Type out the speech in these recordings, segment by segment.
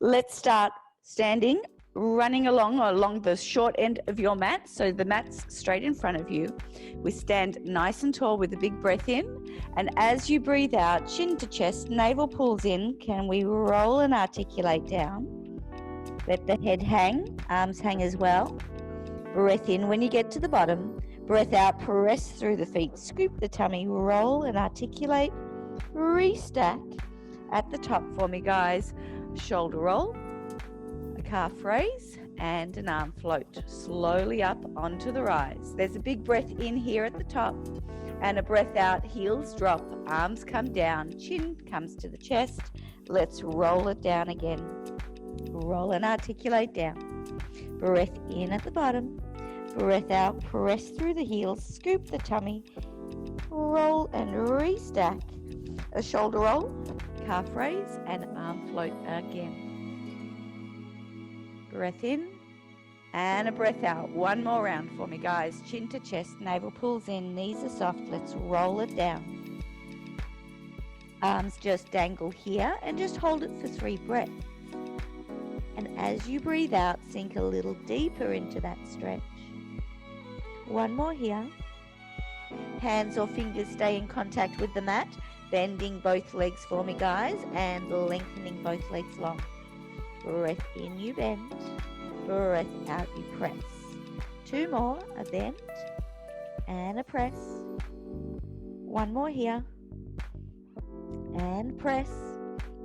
Let's start standing, running along the short end of your mat. So the mat's straight in front of you. We stand nice and tall with a big breath in. And as you breathe out, chin to chest, navel pulls in. Can we roll and articulate down? Let the head hang, arms hang as well. Breath in when you get to the bottom. Breath out, press through the feet, scoop the tummy, roll and articulate, restack. At the top for me, guys. Shoulder roll, a calf raise, and an arm float. Slowly up onto the rise. There's a big breath in here at the top, and a breath out, heels drop, arms come down, chin comes to the chest. Let's roll it down again. Roll and articulate down. Breath in at the bottom. Breath out, press through the heels, scoop the tummy, roll and restack. A shoulder roll, calf raise, and arm float again. Breath in and a breath out. One more round for me, guys. Chin to chest, navel pulls in, knees are soft. Let's roll it down. Arms just dangle here and just hold it for 3 breaths. And as you breathe out, sink a little deeper into that stretch. One more here. Hands or fingers stay in contact with the mat, bending both legs for me, guys, and lengthening both legs long. Breath in, you bend. Breath out, you press. 2 more, a bend and a press. 1 more here. And press.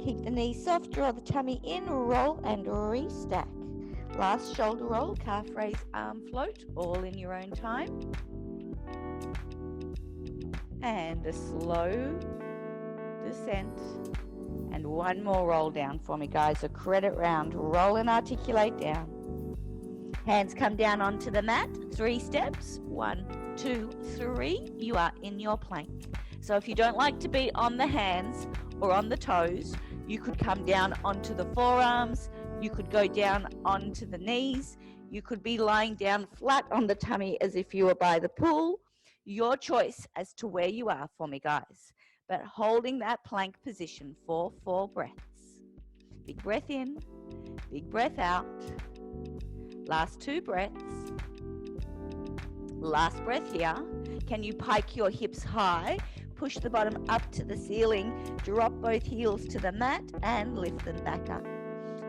Keep the knees soft, draw the tummy in, roll and restack. Last shoulder roll, calf raise, arm float, all in your own time. And a slow descent. And 1 more roll down for me, guys. A credit round. Roll and articulate down. Hands come down onto the mat. 3 steps. 1, 2, 3. You are in your plank. So if you don't like to be on the hands or on the toes, you could come down onto the forearms. You could go down onto the knees. You could be lying down flat on the tummy as if you were by the pool. Your choice as to where you are for me, guys. But holding that plank position for 4 breaths. Big breath in, big breath out. Last 2 breaths. Last breath here. Can you pike your hips high? Push the bottom up to the ceiling. Drop both heels to the mat and lift them back up.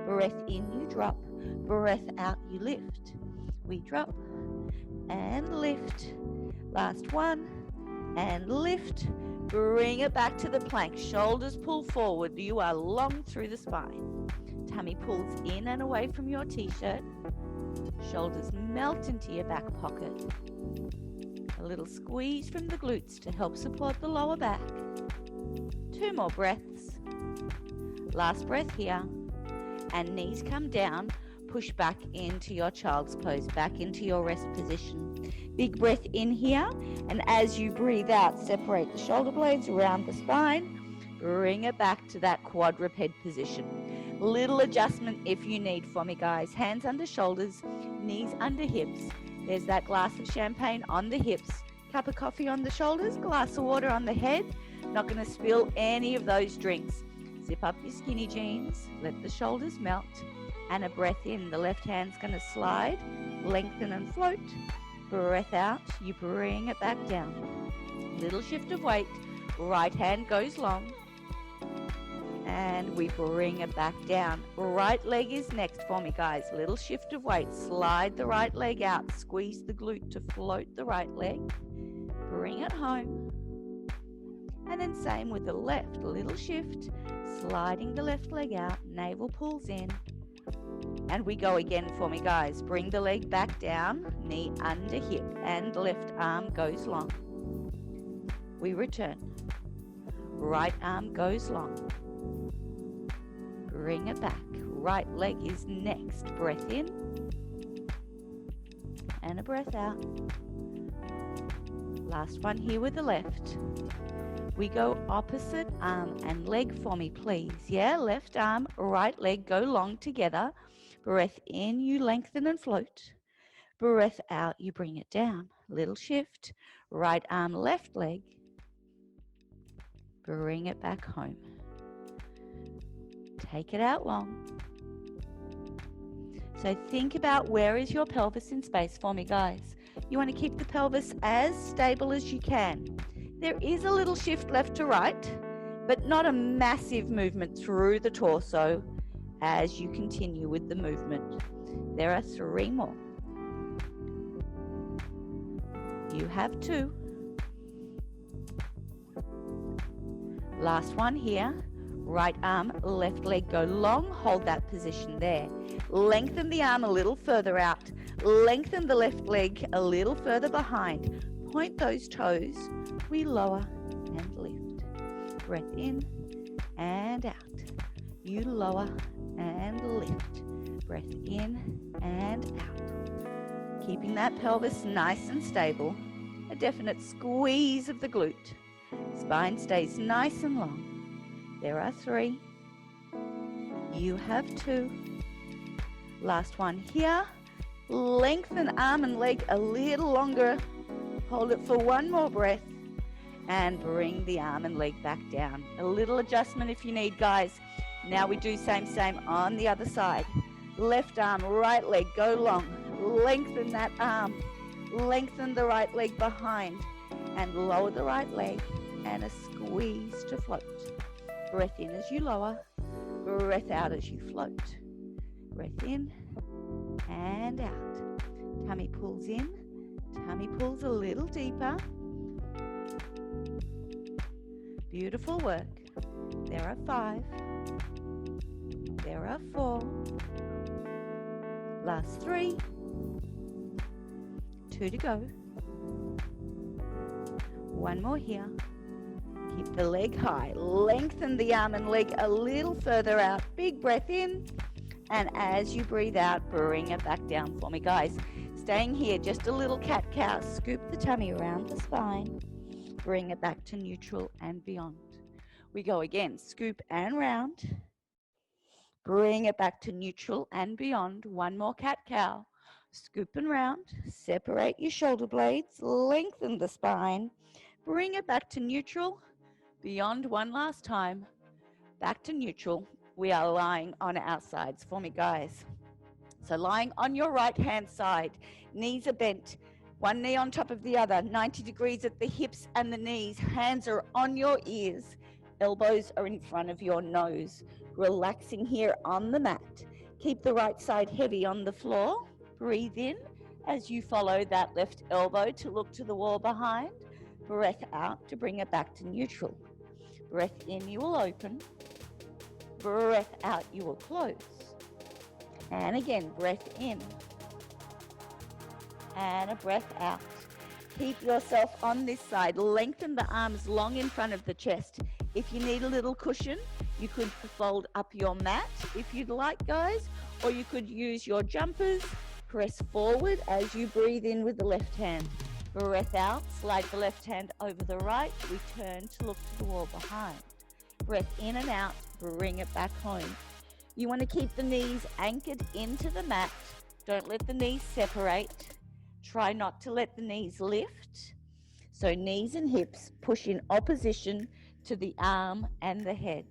Breath in, you drop. Breath out, you lift. We drop and lift. Last one and lift. Bring it back to the plank. Shoulders pull forward. You are long through the spine. Tummy pulls in and away from your t-shirt. Shoulders melt into your back pocket. A little squeeze from the glutes to help support the lower back. 2 more breaths. Last breath here. And knees come down. Push back into your child's pose, back into your rest position. Big breath in here. And as you breathe out, separate the shoulder blades around the spine. Bring it back to that quadruped position. Little adjustment if you need for me, guys. Hands under shoulders, knees under hips. There's that glass of champagne on the hips. Cup of coffee on the shoulders, glass of water on the head. Not going to spill any of those drinks. Zip up your skinny jeans. Let the shoulders melt. And a breath in. The left hand's going to slide, lengthen and float. Breath out. You bring it back down. Little shift of weight. Right hand goes long. And we bring it back down. Right leg is next for me, guys. Little shift of weight. Slide the right leg out. Squeeze the glute to float the right leg. Bring it home. And then same with the left. Little shift. Sliding the left leg out. Navel pulls in. And we go again for me, guys. Bring the leg back down. Knee under hip. And left arm goes long. We return. Right arm goes long. Bring it back. Right leg is next. Breath in. And a breath out. Last one here with the left. We go opposite arm and leg for me, please. Yeah, left arm, right leg go long together. Breath in, you lengthen and float. Breath out, you bring it down. Little shift. Right arm, left leg. Bring it back home. Take it out long. So think about where is your pelvis in space for me, guys. You want to keep the pelvis as stable as you can. There is a little shift left to right, but not a massive movement through the torso as you continue with the movement. There are 3 more. You have 2. Last one here. Right arm, left leg go long. Hold that position there. Lengthen the arm a little further out. Lengthen the left leg a little further behind. Point those toes. We lower and lift. Breath in and out. You lower and lift. Breath in and out. Keeping that pelvis nice and stable. A definite squeeze of the glute. Spine stays nice and long. There are 3. You have 2. Last one here. Lengthen arm and leg a little longer. Hold it for 1 more breath. And bring the arm and leg back down. A little adjustment if you need, guys. Now we do same on the other side. Left arm, right leg, go long. Lengthen that arm. Lengthen the right leg behind. And lower the right leg. And a squeeze to float. Breath in as you lower. Breath out as you float. Breath in and out. Tummy pulls in. Tummy pulls a little deeper. Beautiful work. There are 5. There are 4. Last 3. 2 to go. 1 more here. Keep the leg high. Lengthen the arm and leg a little further out. Big breath in. And as you breathe out, bring it back down for me, guys. Staying here, just a little cat-cow. Scoop the tummy around the spine. Bring it back to neutral and beyond. We go again. Scoop and round. Bring it back to neutral and beyond. 1 more cat-cow. Scoop and round. Separate your shoulder blades. Lengthen the spine. Bring it back to neutral. Beyond 1 last time. Back to neutral. We are lying on our sides for me, guys. So lying on your right hand side. Knees are bent. 1 knee on top of the other. 90 degrees at the hips and the knees. Hands are on your ears. Elbows are in front of your nose. Relaxing here on the mat. Keep the right side heavy on the floor. Breathe in as you follow that left elbow to look to the wall behind. Breath out to bring it back to neutral. Breath in, you will open. Breath out, you will close. And again, breath in. And a breath out. Keep yourself on this side. Lengthen the arms long in front of the chest. If you need a little cushion, you could fold up your mat if you'd like, guys. Or you could use your jumpers. Press forward as you breathe in with the left hand. Breath out, slide the left hand over the right. We turn to look to the wall behind. Breath in and out, bring it back home. You want to keep the knees anchored into the mat. Don't let the knees separate. Try not to let the knees lift. So knees and hips push in opposition to the arm and the head.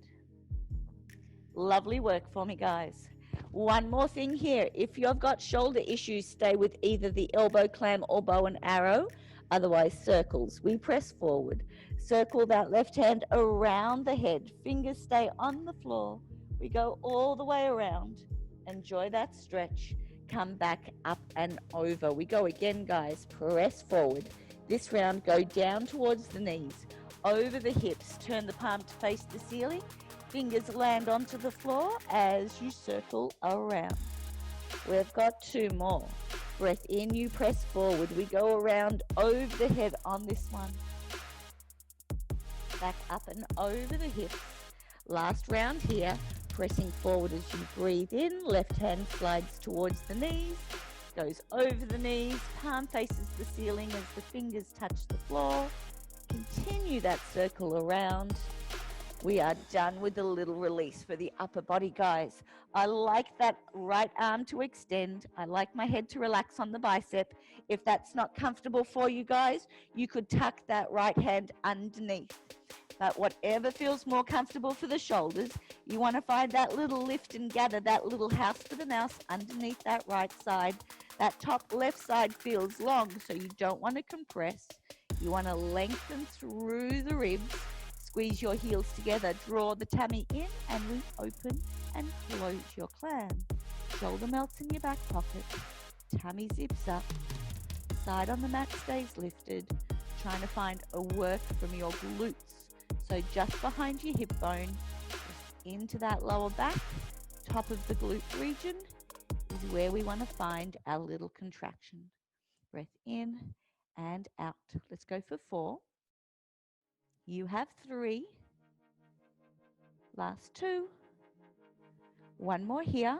Lovely work for me, guys. 1 more thing here. If you've got shoulder issues, stay with either the elbow clam or bow and arrow. Otherwise, circles. We press forward. Circle that left hand around the head. Fingers stay on the floor. We go all the way around. Enjoy that stretch. Come back up and over. We go again, guys. Press forward. This round, go down towards the knees. Over the hips. Turn the palm to face the ceiling. Fingers land onto the floor as you circle around. We've got 2 more. Breath in, you press forward. We go around over the head on this one. Back up and over the hips. Last round here. Pressing forward as you breathe in. Left hand slides towards the knees. Goes over the knees. Palm faces the ceiling as the fingers touch the floor. Continue that circle around. We are done with a little release for the upper body, guys. I like that right arm to extend. I like my head to relax on the bicep. If that's not comfortable for you guys, you could tuck that right hand underneath. But whatever feels more comfortable for the shoulders, you want to find that little lift and gather, that little house for the mouse underneath that right side. That top left side feels long, so you don't want to compress. You want to lengthen through the ribs. Squeeze your heels together, draw the tummy in, and we open and close your clam. Shoulder melts in your back pocket. Tummy zips up. Side on the mat stays lifted. Trying to find a work from your glutes. So just behind your hip bone, just into that lower back, top of the glute region is where we want to find our little contraction. Breath in and out. Let's go for 4. You have 3. Last 2. One more here.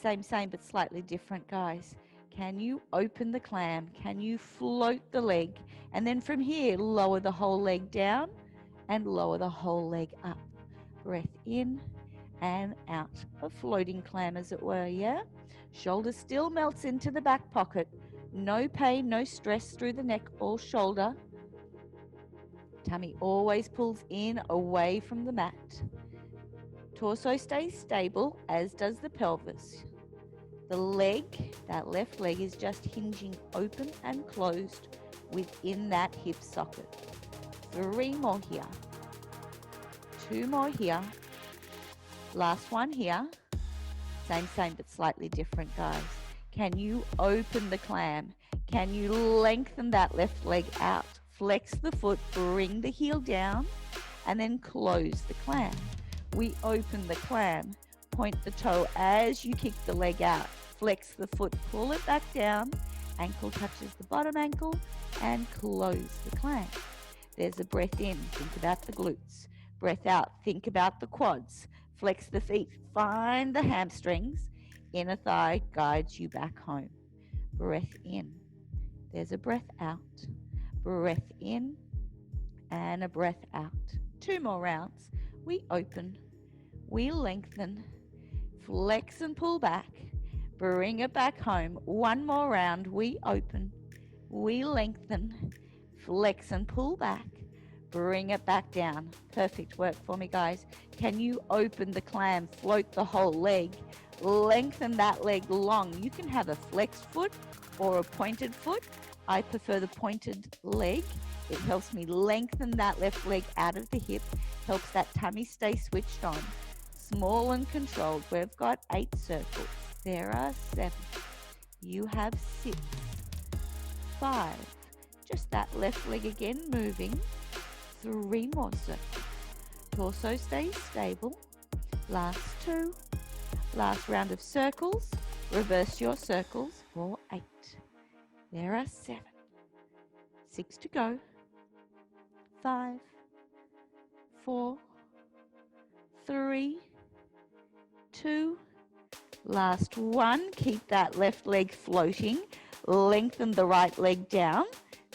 Same, but slightly different, guys. Can you open the clam? Can you float the leg? And then from here, lower the whole leg down and lower the whole leg up. Breath in and out. A floating clam, as it were, yeah? Shoulder still melts into the back pocket. No pain, no stress through the neck or shoulder. Tummy always pulls in away from the mat. Torso stays stable, as does the pelvis. The leg, that left leg, is just hinging open and closed within that hip socket. 3 more here. 2 more here. Last one here. Same, but slightly different, guys. Can you open the clam? Can you lengthen that left leg out? Flex the foot, bring the heel down, and then close the clam. We open the clam. Point the toe as you kick the leg out. Flex the foot, pull it back down. Ankle touches the bottom ankle and close the clam. There's a breath in. Think about the glutes. Breath out. Think about the quads. Flex the feet. Find the hamstrings. Inner thigh guides you back home. Breath in. There's a breath out. Breath in and a breath out. 2 more rounds. We open. We lengthen. Flex and pull back. Bring it back home. 1 more round. We open. We lengthen. Flex and pull back. Bring it back down. Perfect work for me, guys. Can you open the clam? Float the whole leg. Lengthen that leg long. You can have a flexed foot or a pointed foot. I prefer the pointed leg. It helps me lengthen that left leg out of the hip. Helps that tummy stay switched on. Small and controlled. We've got 8 circles. There are 7. You have 6. 5. Just that left leg again moving. 3 more circles. Torso stays stable. Last 2. Last round of circles. Reverse your circles for 8. There are 7. 6 to go. 5. 4. 3. 2. Last 1. Keep that left leg floating. Lengthen the right leg down.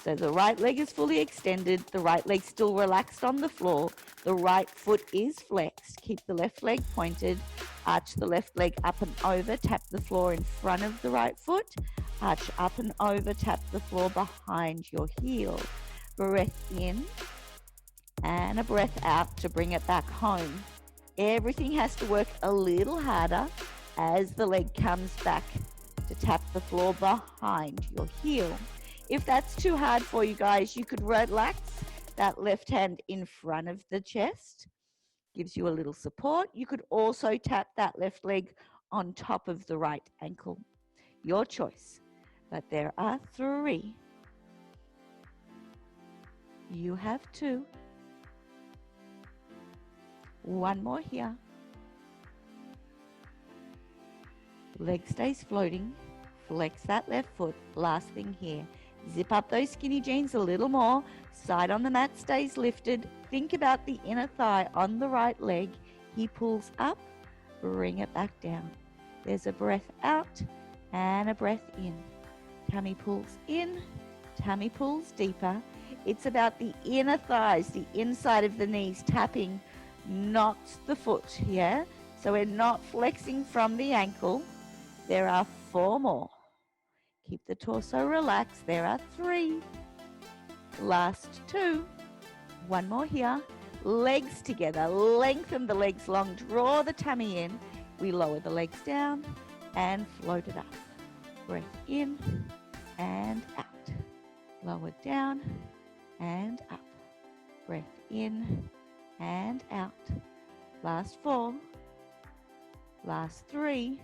So the right leg is fully extended. The right leg still relaxed on the floor. The right foot is flexed. Keep the left leg pointed. Arch the left leg up and over. Tap the floor in front of the right foot. Arch up and over. Tap the floor behind your heel. Breath in and a breath out to bring it back home. Everything has to work a little harder as the leg comes back to tap the floor behind your heel. If that's too hard for you guys, you could relax that left hand in front of the chest. Gives you a little support. You could also tap that left leg on top of the right ankle. Your choice. But there are 3. You have 2. 1 more here. Leg stays floating. Flex that left foot. Last thing here. Zip up those skinny jeans a little more. Side on the mat stays lifted. Think about the inner thigh on the right leg. He pulls up. Bring it back down. There's a breath out and a breath in. Tummy pulls in. Tummy pulls deeper. It's about the inner thighs, the inside of the knees tapping, not the foot, yeah? So we're not flexing from the ankle. There are 4 more. Keep the torso relaxed. There are 3. Last 2. One more here. Legs together. Lengthen the legs long. Draw the tummy in. We lower the legs down and float it up. Breath in and out. Lower down and up. Breath in and out. Last 4. Last 3.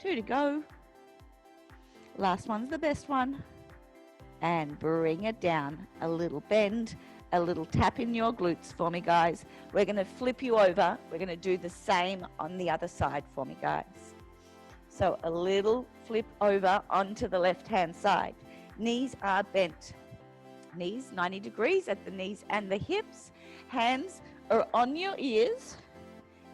2 to go. Last one's the best one. And bring it down. A little bend, a little tap in your glutes for me, guys. We're going to flip you over. We're going to do the same on the other side for me, guys. So a little flip over onto the left-hand side. Knees are bent. Knees 90 degrees at the knees and the hips. Hands are on your ears.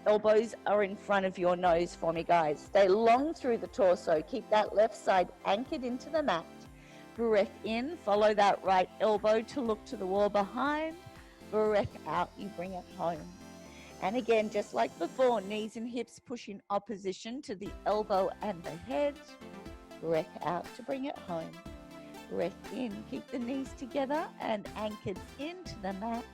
Elbows are in front of your nose for me, guys. Stay long through the torso. Keep that left side anchored into the mat. Breath in, follow that right elbow to look to the wall behind. Breath out, you bring it home. And again, just like before, knees and hips push in opposition to the elbow and the head. Breath out to bring it home. Breath in, keep the knees together and anchored into the mat.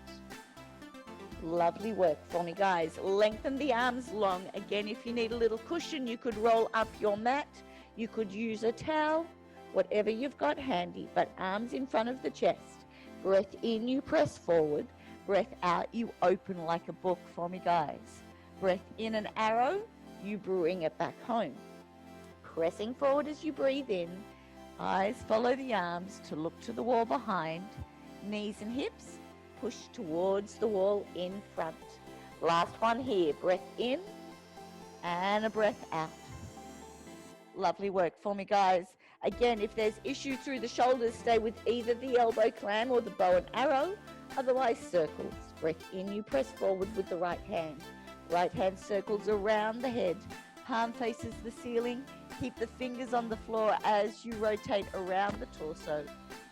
Lovely work for me, guys. Lengthen the arms long. Again, if you need a little cushion, you could roll up your mat. You could use a towel, whatever you've got handy, but arms in front of the chest. Breath in, you press forward. Breath out, you open like a book for me, guys. Breath in, an arrow, you bring it back home. Pressing forward as you breathe in. Eyes follow the arms to look to the wall behind. Knees and hips push towards the wall in front. Last one here. Breath in and a breath out. Lovely work for me, guys. Again, if there's issue through the shoulders, stay with either the elbow clam or the bow and arrow. Otherwise, circles. Breath in, you press forward with the right hand. Right hand circles around the head. Palm faces the ceiling. Keep the fingers on the floor as you rotate around the torso.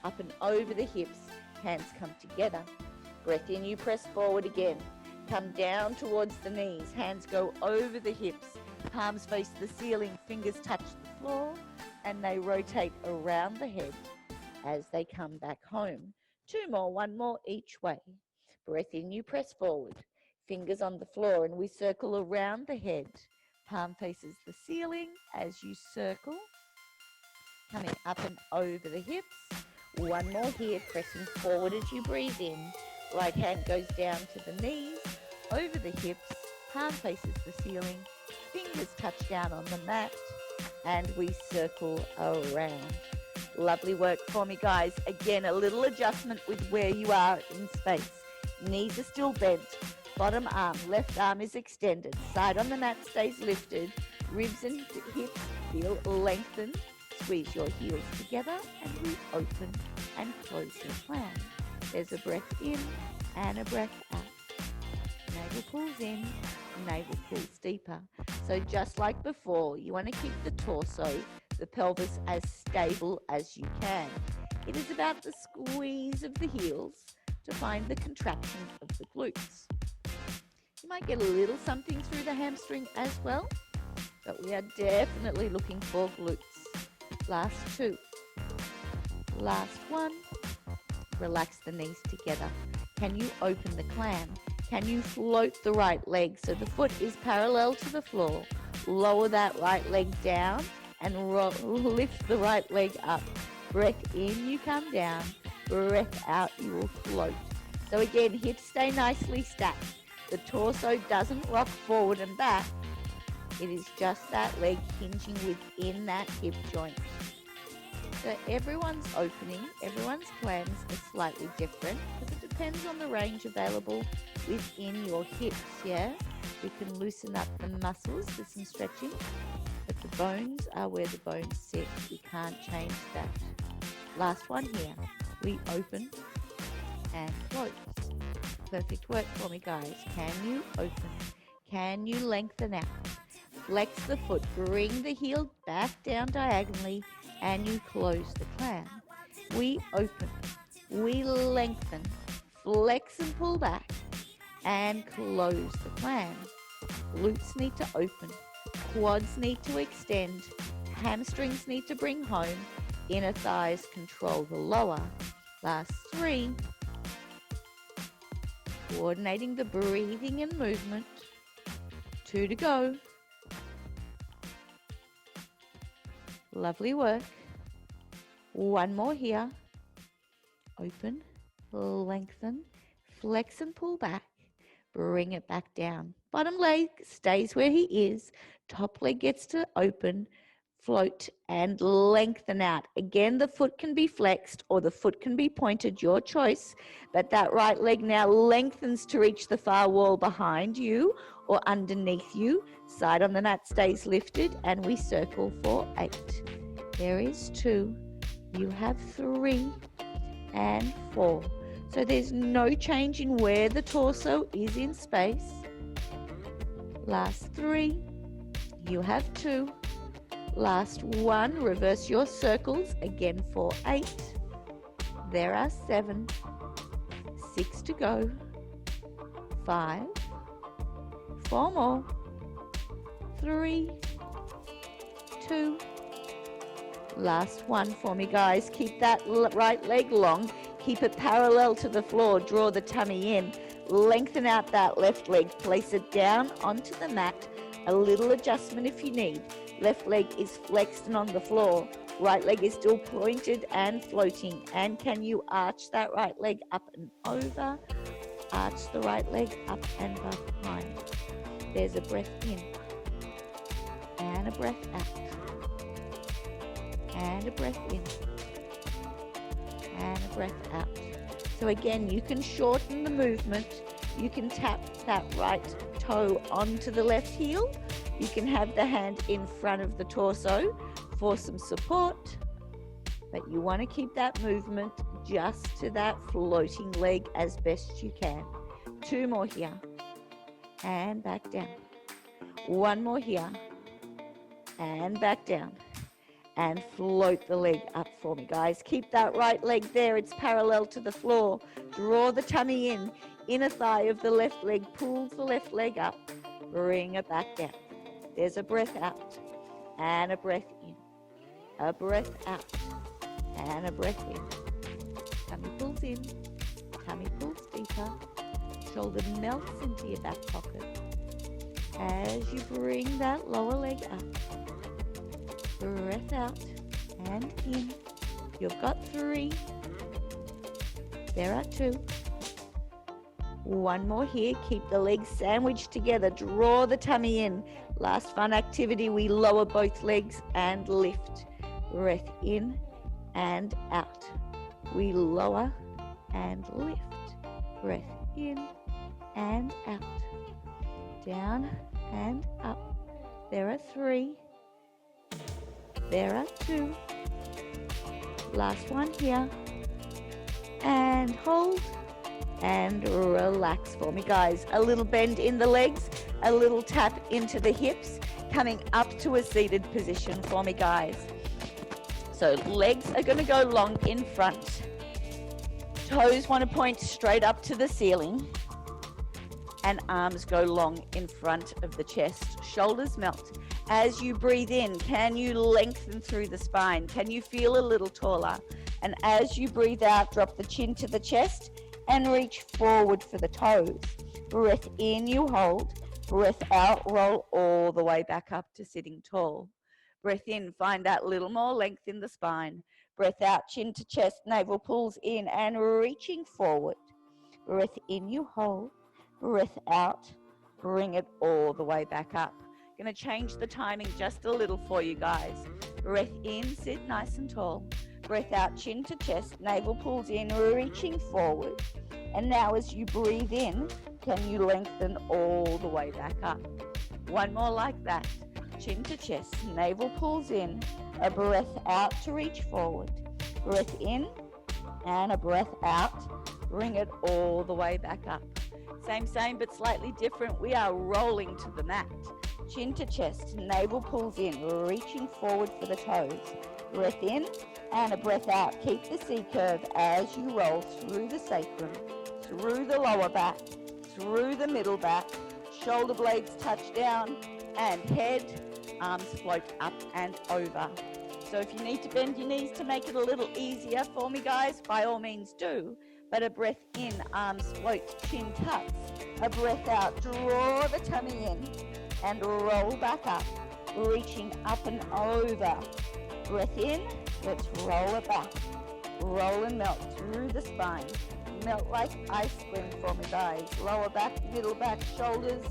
Up and over the hips. Hands come together. Breath in, you press forward again. Come down towards the knees. Hands go over the hips. Palms face the ceiling. Fingers touch the floor. And they rotate around the head as they come back home. 2 more, 1 more each way. Breath in, you press forward. Fingers on the floor and we circle around the head. Palm faces the ceiling as you circle. Coming up and over the hips. 1 more here, pressing forward as you breathe in. Right hand goes down to the knees, over the hips. Palm faces the ceiling. Fingers touch down on the mat. And we circle around. Lovely work for me, guys. Again, a little adjustment with where you are in space. Knees are still bent. Bottom arm, left arm is extended. Side on the mat stays lifted. Ribs and hips feel lengthened. Squeeze your heels together and we open and close your clam. There's a breath in and a breath out. Navel pulls in, navel pulls deeper. So just like before, you want to keep the torso, the pelvis as stable as you can. It is about the squeeze of the heels to find the contraction of the glutes. You might get a little something through the hamstring as well, but we are definitely looking for glutes. Last 2. Last 1. Relax the knees together. Can you open the clam? Can you float the right leg so the foot is parallel to the floor? Lower that right leg down and lift the right leg up. Breath in, you come down. Breath out, you will float. So again, hips stay nicely stacked. The torso doesn't rock forward and back. It is just that leg hinging within that hip joint. So everyone's opening, everyone's clams are slightly different because it depends on the range available within your hips, yeah? We can loosen up the muscles with some stretching, but the bones are where the bones sit. We can't change that. Last one here. We open and close. Perfect work for me, guys. Can you open? Can you lengthen out? Flex the foot. Bring the heel back down diagonally and you close the clam. We open. We lengthen. Flex and pull back and close the clam. Glutes need to open. Quads need to extend. Hamstrings need to bring home. Inner thighs control the lower. Last 3. Coordinating the breathing and movement. 2 to go. Lovely work. 1 more here. Open, lengthen, flex and pull back. Bring it back down. Bottom leg stays where he is. Top leg gets to open, float, and lengthen out. Again, the foot can be flexed or the foot can be pointed, your choice. But that right leg now lengthens to reach the far wall behind you or underneath you. Side on the mat stays lifted, and we circle for 8. There is 2. You have 3 and 4. So there's no change in where the torso is in space. Last 3. You have 2. Last 1. Reverse your circles again for 8. There are 7. 6 to go. 5. 4 more. 3. 2. Last 1 for me, guys. Keep that right leg long. Keep it parallel to the floor. Draw the tummy in. Lengthen out that left leg. Place it down onto the mat. A little adjustment if you need. Left leg is flexed and on the floor. Right leg is still pointed and floating. And can you arch that right leg up and over? Arch the right leg up and behind. There's a breath in. And a breath out. And a breath in. And a breath out. So again, you can shorten the movement. You can tap that right toe onto the left heel. You can have the hand in front of the torso for some support. But you want to keep that movement just to that floating leg as best you can. 2 more here. And back down. 1 more here. And back down. And float the leg up for me, guys. Keep that right leg there. It's parallel to the floor. Draw the tummy in. Inner thigh of the left leg pulls the left leg up. Bring it back down. There's a breath out. And a breath in. A breath out. And a breath in. Tummy pulls in. Tummy pulls deeper. Shoulder melts into your back pocket. As you bring that lower leg up. Breath out and in. You've got 3. There are 2. 1 more here. Keep the legs sandwiched together. Draw the tummy in. Last fun activity, we lower both legs and lift. Breath in and out. We lower and lift. Breath in and out. Down and up. There are 3. There are 2. Last 1 here. And hold. And relax for me, guys. A little bend in the legs. A little tap into the hips. Coming up to a seated position for me, guys. So legs are going to go long in front. Toes want to point straight up to the ceiling. And arms go long in front of the chest. Shoulders melt. As you breathe in, can you lengthen through the spine? Can you feel a little taller? And as you breathe out, drop the chin to the chest and reach forward for the toes. Breath in, you hold. Breath out, roll all the way back up to sitting tall. Breath in, find that little more length in the spine. Breath out, chin to chest, navel pulls in and reaching forward. Breath in, you hold. Breath out, bring it all the way back up. Going to change the timing just a little for you guys. Breath in, sit nice and tall. Breath out, chin to chest, navel pulls in, reaching forward. And now as you breathe in, can you lengthen all the way back up? 1 more like that. Chin to chest, navel pulls in, a breath out to reach forward. Breath in and a breath out. Bring it all the way back up. Same, but slightly different. We are rolling to the mat. Chin to chest, navel pulls in, reaching forward for the toes. Breath in and a breath out. Keep the C curve as you roll through the sacrum, through the lower back, through the middle back. Shoulder blades touch down and head, arms float up and over. So if you need to bend your knees to make it a little easier for me, guys, by all means do. But a breath in, arms float, chin tucks. A breath out, draw the tummy in and roll back up, reaching up and over. Breath in, let's roll it back. Roll and melt through the spine. Melt like ice cream for me, guys. Lower back, middle back, shoulders,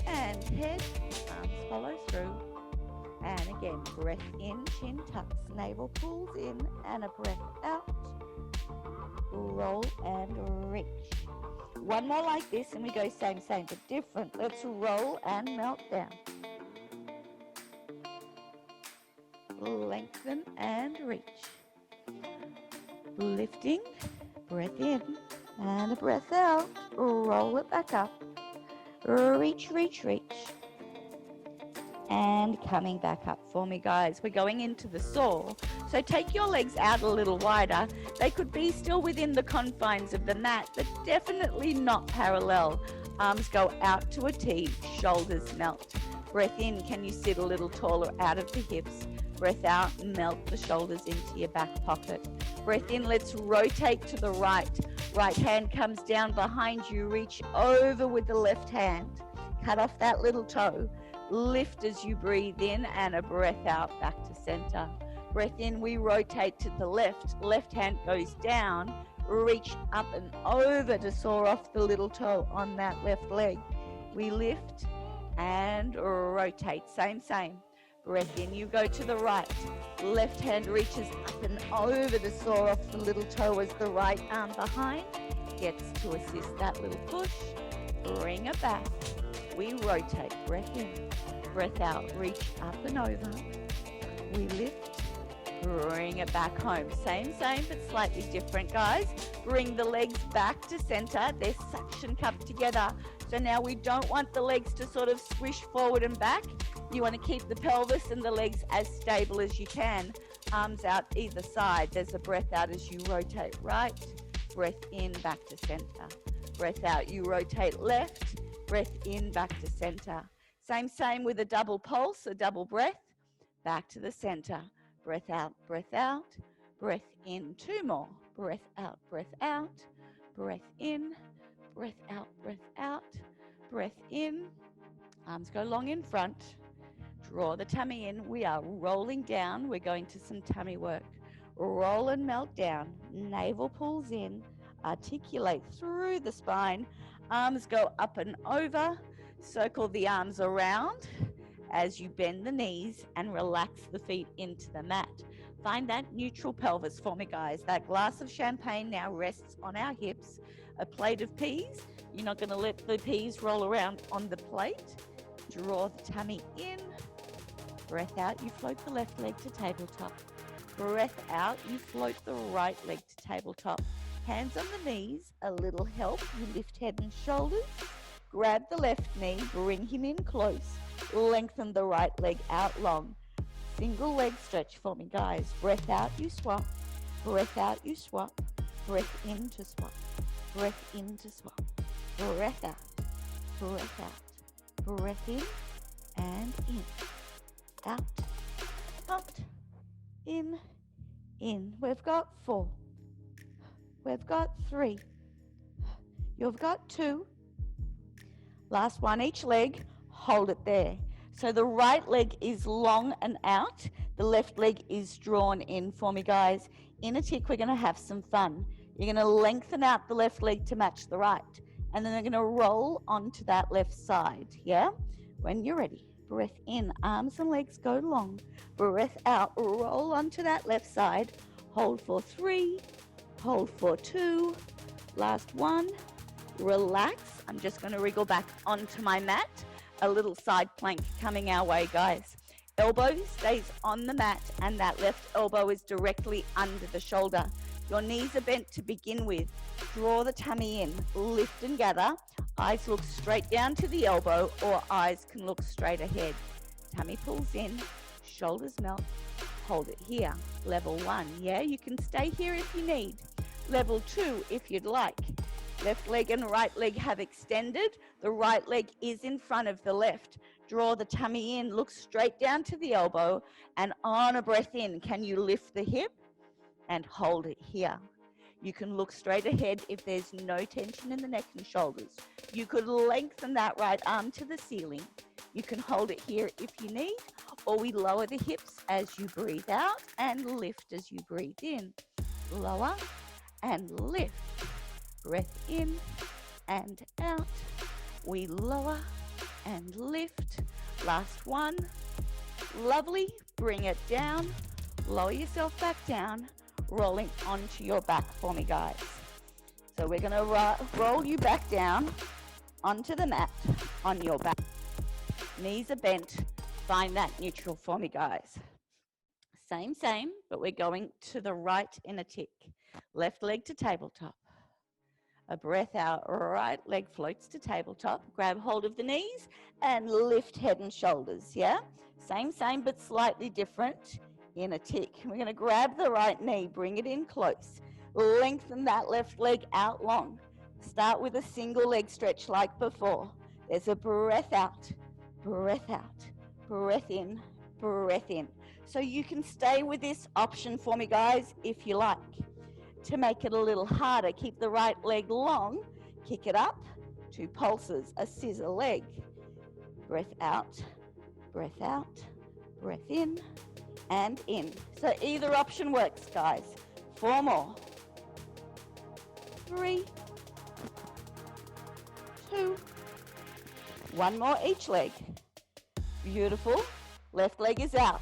and head. Arms follow through. And again, breath in, chin tucks, navel pulls in, and a breath out. Roll and reach. One more like this, and we go same, but different. Let's roll and melt down. Lengthen and reach. Lifting, breath in, and a breath out. Roll it back up. Reach. And coming back up for me, guys. We're going into the saw. So take your legs out a little wider. They could be still within the confines of the mat, but definitely not parallel. Arms go out to a T, shoulders melt. Breath in, can you sit a little taller out of the hips? Breath out, melt the shoulders into your back pocket. Breath in, let's rotate to the right. Right hand comes down behind you, reach over with the left hand. Cut off that little toe. Lift as you breathe in and a breath out back to center. Breath in, we rotate to the left. Left hand goes down. Reach up and over to saw off the little toe on that left leg. We lift and rotate. Same. Breath in, you go to the right. Left hand reaches up and over to saw off the little toe as the right arm behind gets to assist that little push. Bring it back. We rotate. Breath in. Breath out. Reach up and over. We lift. Bring it back home. Same, but slightly different, guys. Bring the legs back to center. They're suction cupped together. So now we don't want the legs to sort of squish forward and back. You want to keep the pelvis and the legs as stable as you can. Arms out either side. There's a breath out as you rotate right. Breath in, back to center. Breath out, you rotate left. Breath in, back to center. Same with a double pulse, a double breath. Back to the center. Breath out, breath in. Two more. Breath out, breath in. Breath out, breath in. Arms go long in front. Draw the tummy in. We are rolling down. We're going to some tummy work. Roll and melt down. Navel pulls in. Articulate through the spine. Arms go up and over. Circle the arms around as you bend the knees and relax the feet into the mat. Find that neutral pelvis for me, guys. That glass of champagne now rests on our hips. A plate of peas. You're not going to let the peas roll around on the plate. Draw the tummy in. Breath out, you float the left leg to tabletop. Breath out, you float the right leg to tabletop. Hands on the knees, a little help. You lift head and shoulders. Grab the left knee, bring him in close. Lengthen the right leg out long. Single leg stretch for me, guys. Breath out, you swap. Breath out, you swap. Breath in to swap. Breath in to swap. Breath out. Breath out. Breath in and in. Out. Out. In. In. We've got 4. We've got 3. You've got 2. Last one, each leg. Hold it there. So the right leg is long and out. The left leg is drawn in for me, guys. In a tick, we're going to have some fun. You're going to lengthen out the left leg to match the right. And then they're going to roll onto that left side, yeah? When you're ready, breath in, arms and legs go long. Breath out, roll onto that left side. Hold for 3, hold for 2. Last one, relax. I'm just going to wriggle back onto my mat. A little side plank coming our way, guys. Elbow stays on the mat and that left elbow is directly under the shoulder. Your knees are bent to begin with. Draw the tummy in, lift and gather. Eyes look straight down to the elbow or eyes can look straight ahead. Tummy pulls in, shoulders melt. Hold it here. Level 1, yeah? You can stay here if you need. Level 2 if you'd like. Left leg and right leg have extended. The right leg is in front of the left. Draw the tummy in, look straight down to the elbow, and on a breath in, can you lift the hip and hold it here? You can look straight ahead if there's no tension in the neck and shoulders. You could lengthen that right arm to the ceiling. You can hold it here if you need, or we lower the hips as you breathe out and lift as you breathe in. Lower and lift. Breath in and out. We lower and lift. Last one. Lovely. Bring it down. Lower yourself back down, rolling onto your back for me, guys. So we're going to roll you back down onto the mat on your back. Knees are bent. Find that neutral for me, guys. Same, but we're going to the right in a tick. Left leg to tabletop. A breath out, right leg floats to tabletop. Grab hold of the knees and lift head and shoulders, yeah? Same, but slightly different. In a tick. We're going to grab the right knee, bring it in close. Lengthen that left leg out long. Start with a single leg stretch like before. There's a breath out, breath out, breath in, breath in. So you can stay with this option for me, guys, if you like. To make it a little harder, keep the right leg long, kick it up, 2 pulses, a scissor leg. Breath out, breath out, breath in, and in. So either option works, guys. 4 more. 3, 2, 1 more each leg. Beautiful. Left leg is out.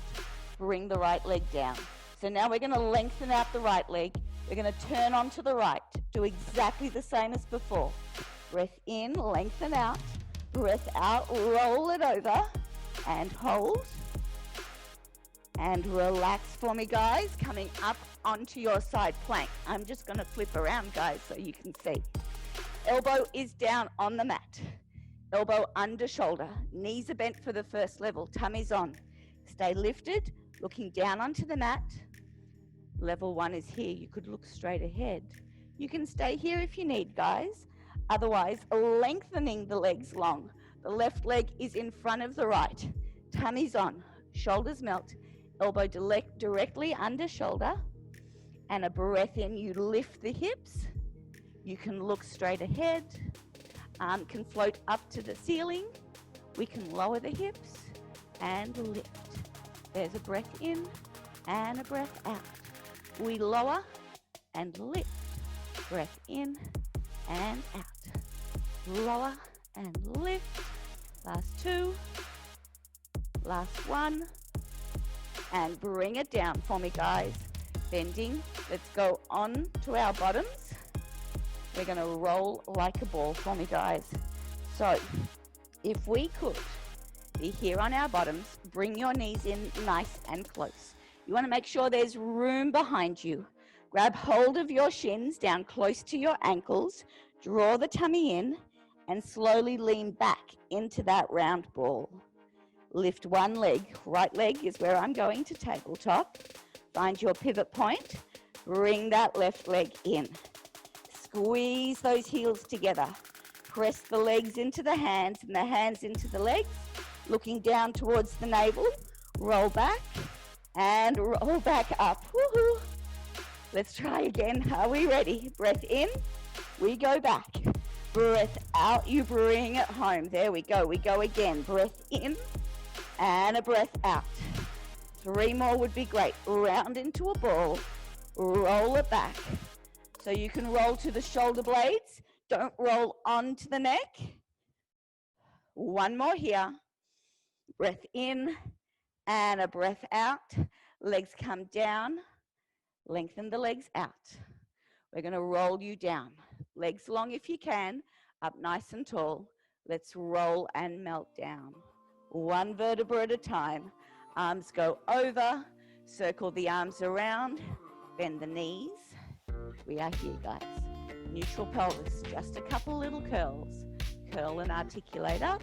Bring the right leg down. So now we're going to lengthen out the right leg. We're going to turn onto the right. Do exactly the same as before. Breath in, lengthen out. Breath out, roll it over and hold. And relax for me, guys, coming up onto your side plank. I'm just going to flip around, guys, so you can see. Elbow is down on the mat. Elbow under shoulder. Knees are bent for the first level. Tummy's on. Stay lifted, looking down onto the mat. Level 1 is here. You could look straight ahead. You can stay here if you need, guys. Otherwise, lengthening the legs long. The left leg is in front of the right. Tummy's on. Shoulders melt. Elbow directly under shoulder, and a breath in. You lift the hips. You can look straight ahead. Arm can float up to the ceiling. We can lower the hips and lift. There's a breath in and a breath out. We lower and lift. Breath in and out. Lower and lift. Last 2. Last 1. And bring it down for me, guys. Bending. Let's go on to our bottoms. We're going to roll like a ball for me, guys. So if we could be here on our bottoms, bring your knees in nice and close. You want to make sure there's room behind you. Grab hold of your shins down close to your ankles. Draw the tummy in and slowly lean back into that round ball. Lift one leg. Right leg is where I'm going to tabletop. Find your pivot point. Bring that left leg in. Squeeze those heels together. Press the legs into the hands and the hands into the legs. Looking down towards the navel. Roll back and roll back up. Woohoo! Let's try again. Are we ready? Breath in. We go back. Breath out. You bring it home. There we go. We go again. Breath in. And a breath out. 3 more would be great. Round into a ball. Roll it back. So you can roll to the shoulder blades. Don't roll onto the neck. 1 more here. Breath in and a breath out. Legs come down. Lengthen the legs out. We're going to roll you down. Legs long if you can. Up nice and tall. Let's roll and melt down. 1 vertebra at a time. Arms go over. Circle the arms around. Bend the knees. We are here, guys. Neutral pelvis. Just a couple little curls. Curl and articulate up.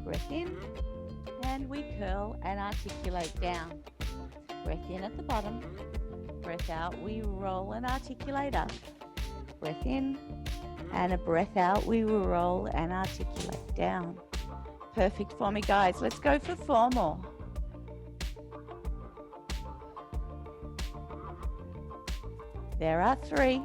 Breath in. And we curl and articulate down. Breath in at the bottom. Breath out. We roll and articulate up. Breath in. And a breath out. We roll and articulate down. Perfect for me, guys. Let's go for 4 more. There are 3.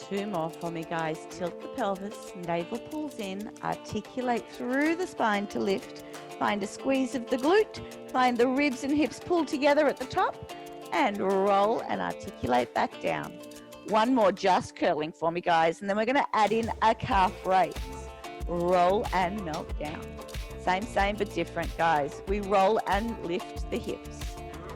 2 more for me, guys. Tilt the pelvis, navel pulls in, articulate through the spine to lift. Find a squeeze of the glute, find the ribs and hips pull together at the top, and roll and articulate back down. 1 more, just curling for me, guys, and then we're going to add in a calf raise. Roll and melt down. Same, but different, guys. We roll and lift the hips.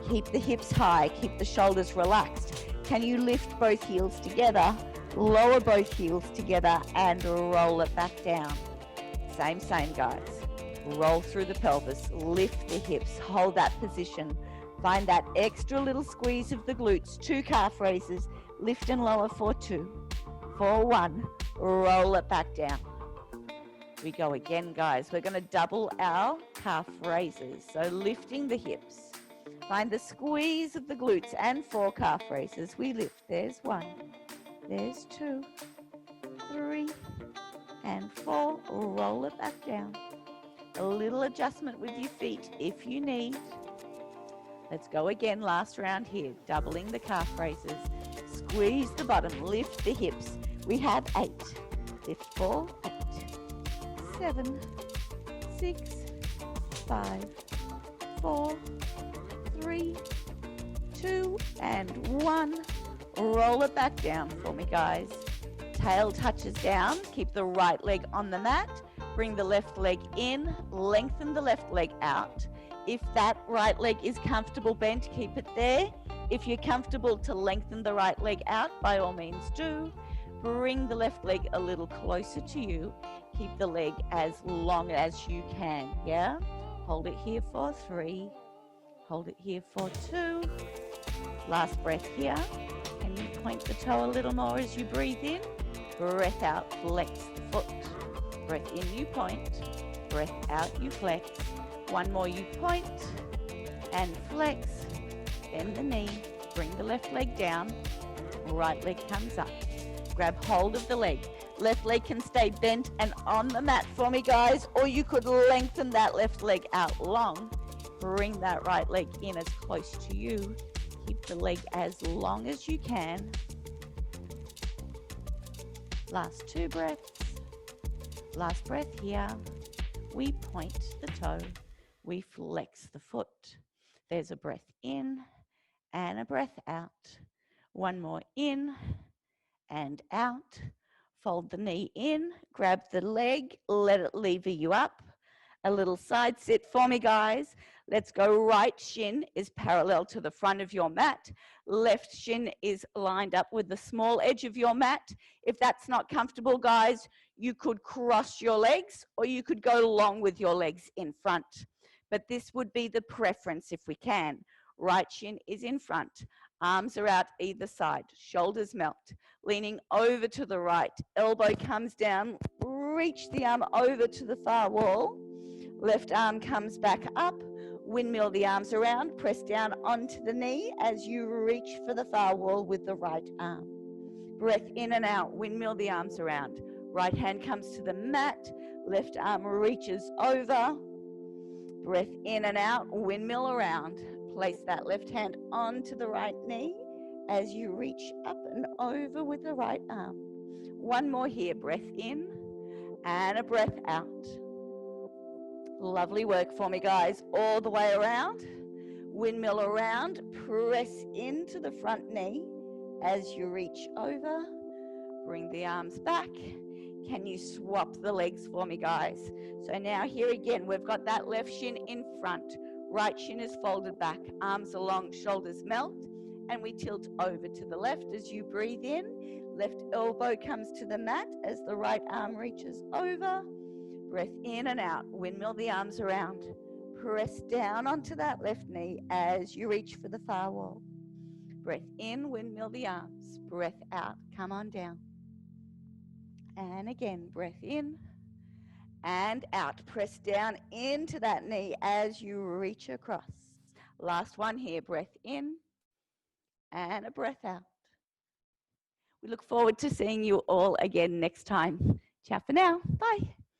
Keep the hips high, keep the shoulders relaxed. Can you lift both heels together, lower both heels together, and roll it back down? Same, guys. Roll through the pelvis, lift the hips, hold that position. Find that extra little squeeze of the glutes, 2 calf raises, lift and lower for 2, for 1, roll it back down. We go again, guys. We're going to double our calf raises, so lifting the hips. Find the squeeze of the glutes and 4 calf raises. We lift. There's 1, there's 2, 3, and 4. Roll it back down. A little adjustment with your feet if you need. Let's go again, last round here. Doubling the calf raises. Squeeze the bottom, lift the hips. We have 8. Lift 4, 8, 7, 6, 5, 4, 3, 2, and 1. Roll it back down for me, guys. Tail touches down. Keep the right leg on the mat. Bring the left leg in. Lengthen the left leg out. If that right leg is comfortable bent, keep it there. If you're comfortable to lengthen the right leg out, by all means do. Bring the left leg a little closer to you. Keep the leg as long as you can, yeah? Hold it here for 3. Hold it here for 2. Last breath here. Can you point the toe a little more as you breathe in? Breath out, flex the foot. Breath in, you point. Breath out, you flex. 1 more, you point and flex. Bend the knee. Bring the left leg down. Right leg comes up. Grab hold of the leg. Left leg can stay bent and on the mat for me, guys, or you could lengthen that left leg out long. Bring that right leg in as close to you. Keep the leg as long as you can. Last 2 breaths. Last breath here. We point the toe. We flex the foot. There's a breath in and a breath out. 1 more in and out. Fold the knee in, grab the leg, let it lever you up. A little side sit for me, guys. Let's go. Right shin is parallel to the front of your mat. Left shin is lined up with the small edge of your mat. If that's not comfortable, guys, you could cross your legs or you could go long with your legs in front. But this would be the preference if we can. Right shin is in front. Arms are out either side. Shoulders melt. Leaning over to the right. Elbow comes down. Reach the arm over to the far wall. Left arm comes back up. Windmill the arms around. Press down onto the knee as you reach for the far wall with the right arm. Breath in and out. Windmill the arms around. Right hand comes to the mat. Left arm reaches over. Breath in and out. Windmill around. Place that left hand onto the right knee as you reach up and over with the right arm. 1 more here. Breath in and a breath out. Lovely work for me, guys. All the way around. Windmill around. Press into the front knee as you reach over. Bring the arms back. Can you swap the legs for me, guys? So now here again, we've got that left shin in front. Right shin is folded back. Arms along, shoulders melt. And we tilt over to the left as you breathe in. Left elbow comes to the mat as the right arm reaches over. Breath in and out. Windmill the arms around. Press down onto that left knee as you reach for the far wall. Breath in, windmill the arms. Breath out, come on down. And again, breath in and out. Press down into that knee as you reach across. Last one here. Breath in and a breath out. We look forward to seeing you all again next time. Ciao for now. Bye.